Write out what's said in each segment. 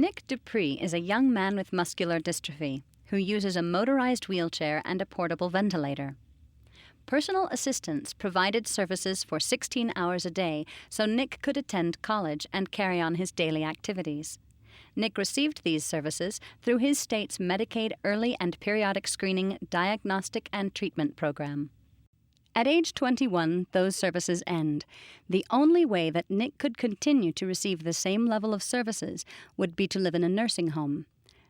Nick Dupree is a young man with muscular dystrophy who uses a motorized wheelchair and a portable ventilator. Personal assistants provided services for 16 hours a day so Nick could attend college and carry on his daily activities. Nick received these services through his state's Medicaid Early and Periodic Screening, Diagnostic and Treatment Program. At age 21, those services end. The only way that Nick could continue to receive the same level of services would be to live in a nursing home.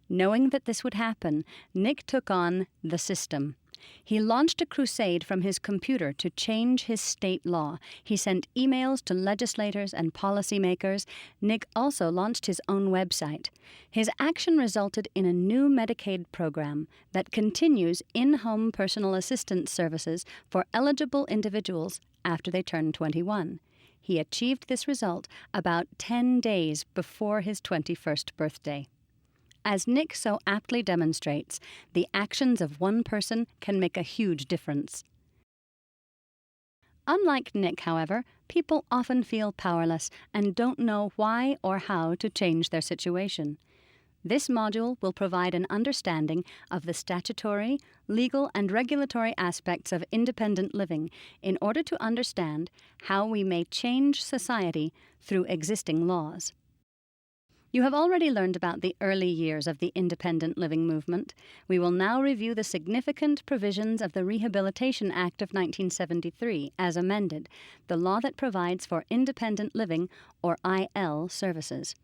Knowing that this would happen, Nick took on the system. He launched a crusade from his computer to change his state law. He sent emails to legislators and policymakers. Nick also launched his own website. His action resulted in a new Medicaid program that continues in-home personal assistance services for eligible individuals after they turn 21. He achieved this result about 10 days before his 21st birthday. As Nick so aptly demonstrates, the actions of one person can make a huge difference. Unlike Nick, however, people often feel powerless and don't know why or how to change their situation. This module will provide an understanding of the statutory, legal, and regulatory aspects of independent living in order to understand how we may change society through existing laws. You have already learned about the early years of the independent living movement. We will now review the significant provisions of the Rehabilitation Act of 1973 as amended, the law that provides for independent living, or IL, services.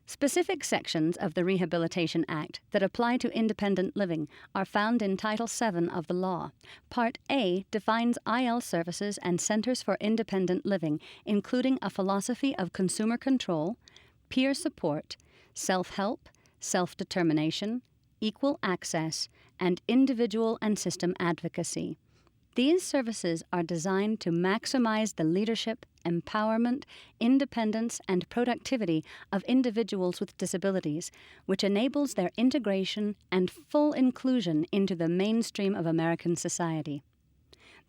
Specific sections of the Rehabilitation Act that apply to independent living are found in Title VII of the law. Part A defines IL services and centers for independent living, including a philosophy of consumer control, peer support, self-help, self-determination, equal access, and individual and system advocacy. These services are designed to maximize the leadership, empowerment, independence, and productivity of individuals with disabilities, which enables their integration and full inclusion into the mainstream of American society.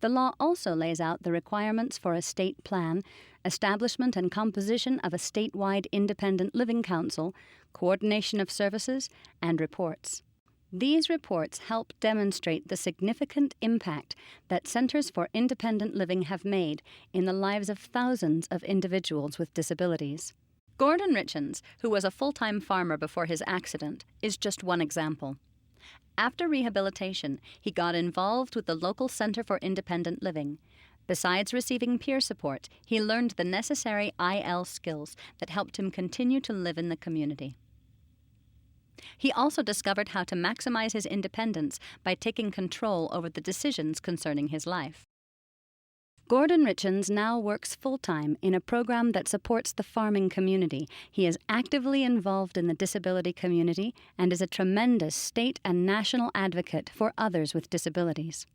The law also lays out the requirements for a state plan, establishment and composition of a statewide independent living council, coordination of services, and reports. These reports help demonstrate the significant impact that Centers for Independent Living have made in the lives of thousands of individuals with disabilities. Gordon Richens, who was a full-time farmer before his accident, is just one example. After rehabilitation, he got involved with the local Center for Independent Living. Besides receiving peer support, he learned the necessary IL skills that helped him continue to live in the community. He also discovered how to maximize his independence by taking control over the decisions concerning his life. Gordon Richens now works full-time in a program that supports the farming community. He is actively involved in the disability community and is a tremendous state and national advocate for others with disabilities.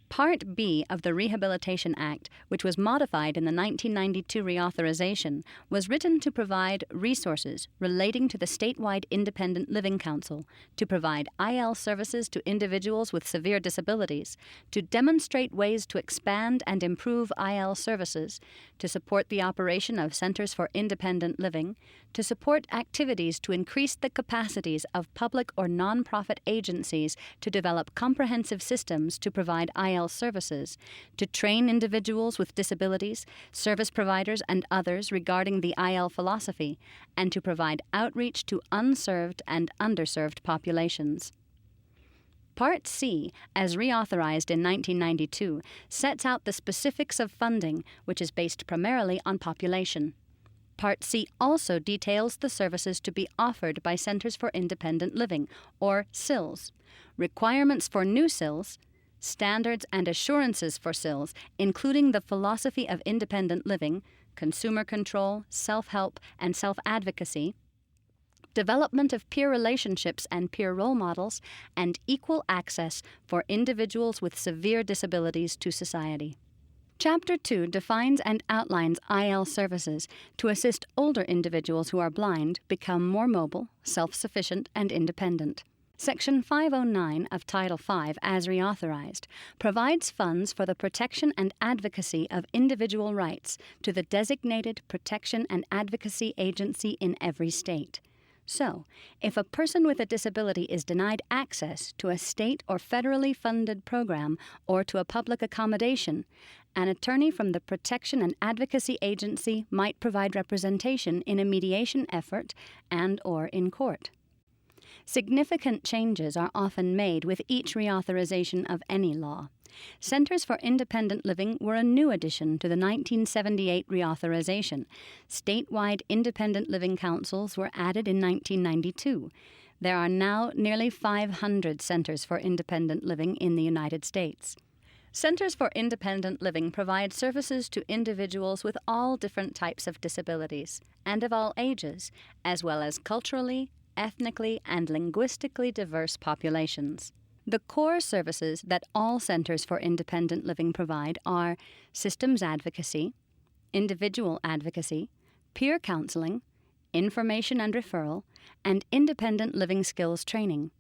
Part B of the Rehabilitation Act, which was modified in the 1992 reauthorization, was written to provide resources relating to the statewide Independent Living Council, to provide IL services to individuals with severe disabilities, to demonstrate ways to expand and improve IL services, to support the operation of Centers for Independent Living, to support activities to increase the capacities of public or nonprofit agencies to develop comprehensive systems to provide IL services, to train individuals with disabilities, service providers, and others regarding the IL philosophy, and to provide outreach to unserved and underserved populations. Part C, as reauthorized in 1992, sets out the specifics of funding, which is based primarily on population. Part C also details the services to be offered by Centers for Independent Living, or CILs, requirements for new CILs, standards and assurances for CILs, including the philosophy of independent living, consumer control, self-help, and self-advocacy, development of peer relationships and peer role models, and equal access for individuals with severe disabilities to society. Chapter 2 defines and outlines IL services to assist older individuals who are blind become more mobile, self-sufficient, and independent. Section 509 of Title V, as reauthorized, provides funds for the protection and advocacy of individual rights to the designated protection and advocacy agency in every state. So, if a person with a disability is denied access to a state or federally funded program or to a public accommodation, an attorney from the Protection and Advocacy Agency might provide representation in a mediation effort and/or in court. Significant changes are often made with each reauthorization of any law. Centers for Independent Living were a new addition to the 1978 reauthorization. Statewide independent living councils were added in 1992. There are now nearly 500 centers for independent living in the United States. Centers for Independent Living provide services to individuals with all different types of disabilities and of all ages, as well as culturally, ethnically, and linguistically diverse populations. The core services that all Centers for Independent Living provide are systems advocacy, individual advocacy, peer counseling, information and referral, and independent living skills training.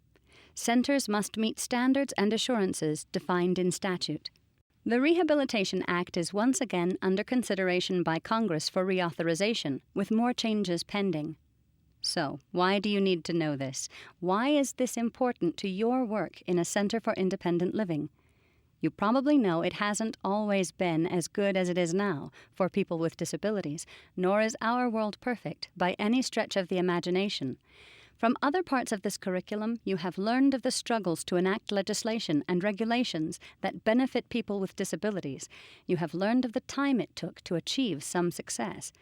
Centers must meet standards and assurances defined in statute. The Rehabilitation Act is once again under consideration by Congress for reauthorization, with more changes pending. So, why do you need to know this? Why is this important to your work in a Center for Independent Living? You probably know it hasn't always been as good as it is now for people with disabilities, nor is our world perfect by any stretch of the imagination. From other parts of this curriculum, you have learned of the struggles to enact legislation and regulations that benefit people with disabilities. You have learned of the time it took to achieve some success.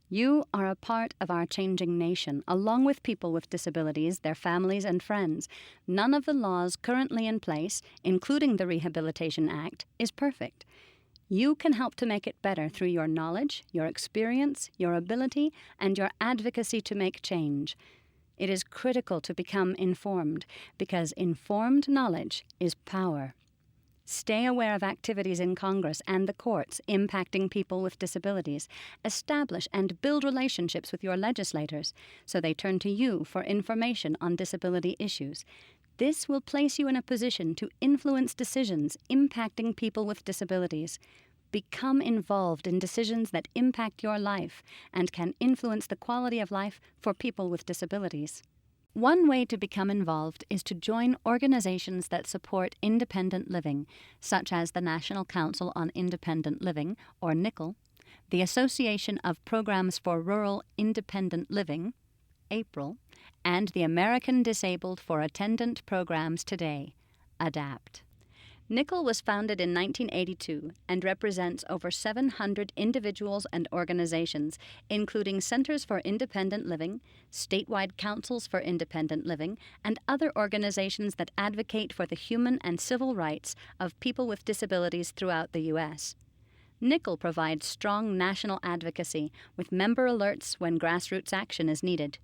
You are a part of our changing nation, along with people with disabilities, their families, and friends. None of the laws currently in place, including the Rehabilitation Act, is perfect. You can help to make it better through your knowledge, your experience, your ability, and your advocacy to make change. It is critical to become informed, because informed knowledge is power. Stay aware of activities in Congress and the courts impacting people with disabilities. Establish and build relationships with your legislators so they turn to you for information on disability issues. This will place you in a position to influence decisions impacting people with disabilities. Become involved in decisions that impact your life and can influence the quality of life for people with disabilities. One way to become involved is to join organizations that support independent living, such as the National Council on Independent Living, or NCIL, the Association of Programs for Rural Independent Living, APRIL, and the American Disabled for Attendant Programs Today, ADAPT. NCIL was founded in 1982 and represents over 700 individuals and organizations, including Centers for Independent Living, statewide councils for independent living, and other organizations that advocate for the human and civil rights of people with disabilities throughout the U.S. NCIL provides strong national advocacy with member alerts when grassroots action is needed.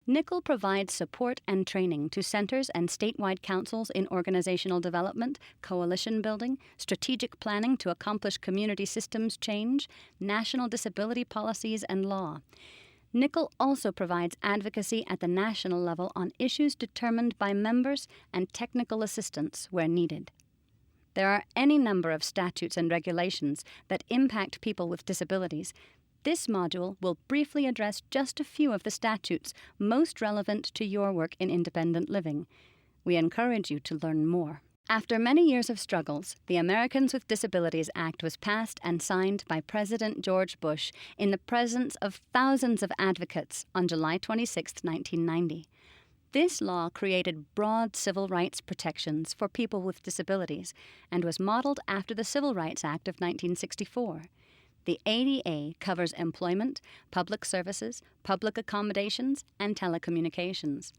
NCIL provides support and training to centers and statewide councils in organizational development, coalition building, strategic planning to accomplish community systems change, national disability policies, and law. NCIL also provides advocacy at the national level on issues determined by members and technical assistance where needed. There are any number of statutes and regulations that impact people with disabilities. This module will briefly address just a few of the statutes most relevant to your work in independent living. We encourage you to learn more. After many years of struggles, the Americans with Disabilities Act was passed and signed by President George Bush in the presence of thousands of advocates on July 26, 1990. This law created broad civil rights protections for people with disabilities and was modeled after the Civil Rights Act of 1964. The ADA covers employment, public services, public accommodations, and telecommunications.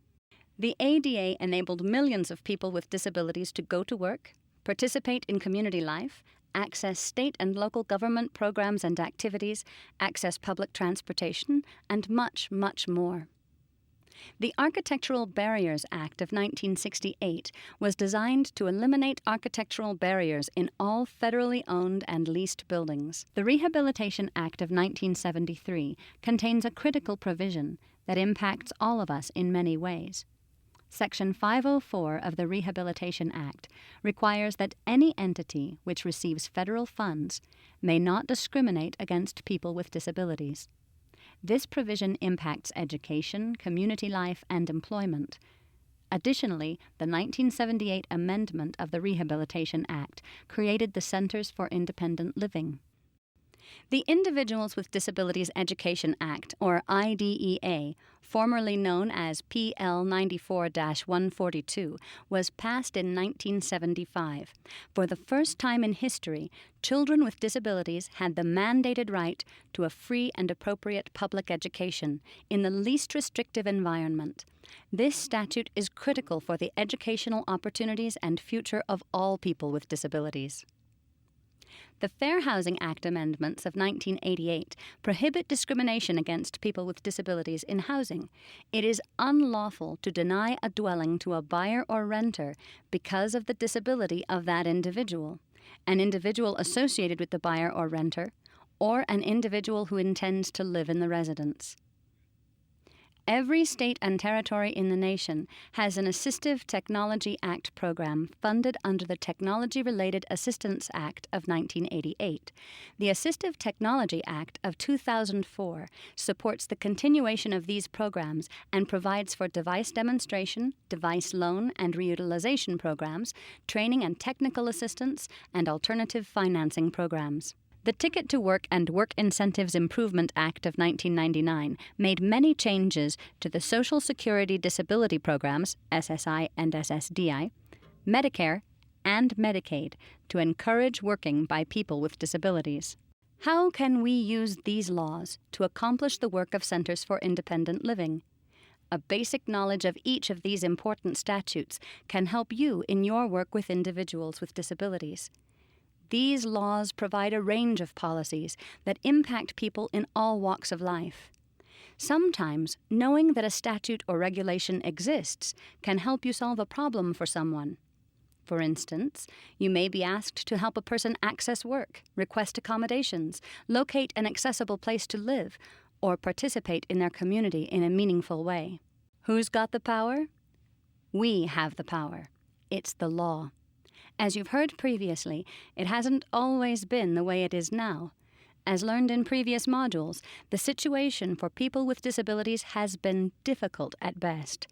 The ADA enabled millions of people with disabilities to go to work, participate in community life, access state and local government programs and activities, access public transportation, and much, much more. The Architectural Barriers Act of 1968 was designed to eliminate architectural barriers in all federally owned and leased buildings. The Rehabilitation Act of 1973 contains a critical provision that impacts all of us in many ways. Section 504 of the Rehabilitation Act requires that any entity which receives federal funds may not discriminate against people with disabilities. This provision impacts education, community life, and employment. Additionally, the 1978 amendment of the Rehabilitation Act created the Centers for Independent Living. The Individuals with Disabilities Education Act, or IDEA, formerly known as PL 94-142, was passed in 1975. For the first time in history, children with disabilities had the mandated right to a free and appropriate public education in the least restrictive environment. This statute is critical for the educational opportunities and future of all people with disabilities. The Fair Housing Act amendments of 1988 prohibit discrimination against people with disabilities in housing. It is unlawful to deny a dwelling to a buyer or renter because of the disability of that individual, an individual associated with the buyer or renter, or an individual who intends to live in the residence. Every state and territory in the nation has an Assistive Technology Act program funded under the Technology-Related Assistance Act of 1988. The Assistive Technology Act of 2004 supports the continuation of these programs and provides for device demonstration, device loan and reutilization programs, training and technical assistance, and alternative financing programs. The Ticket to Work and Work Incentives Improvement Act of 1999 made many changes to the Social Security Disability Programs, SSI and SSDI, Medicare, and Medicaid to encourage working by people with disabilities. How can we use these laws to accomplish the work of Centers for Independent Living? A basic knowledge of each of these important statutes can help you in your work with individuals with disabilities. These laws provide a range of policies that impact people in all walks of life. Sometimes, knowing that a statute or regulation exists can help you solve a problem for someone. For instance, you may be asked to help a person access work, request accommodations, locate an accessible place to live, or participate in their community in a meaningful way. Who's got the power? We have the power. It's the law. As you've heard previously, it hasn't always been the way it is now. As learned in previous modules, the situation for people with disabilities has been difficult at best.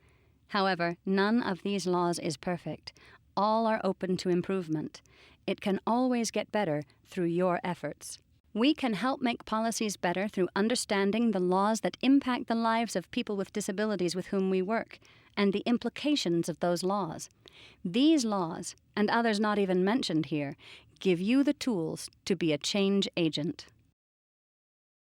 However, none of these laws is perfect. All are open to improvement. It can always get better through your efforts. We can help make policies better through understanding the laws that impact the lives of people with disabilities with whom we work, and the implications of those laws. These laws, and others not even mentioned here, give you the tools to be a change agent.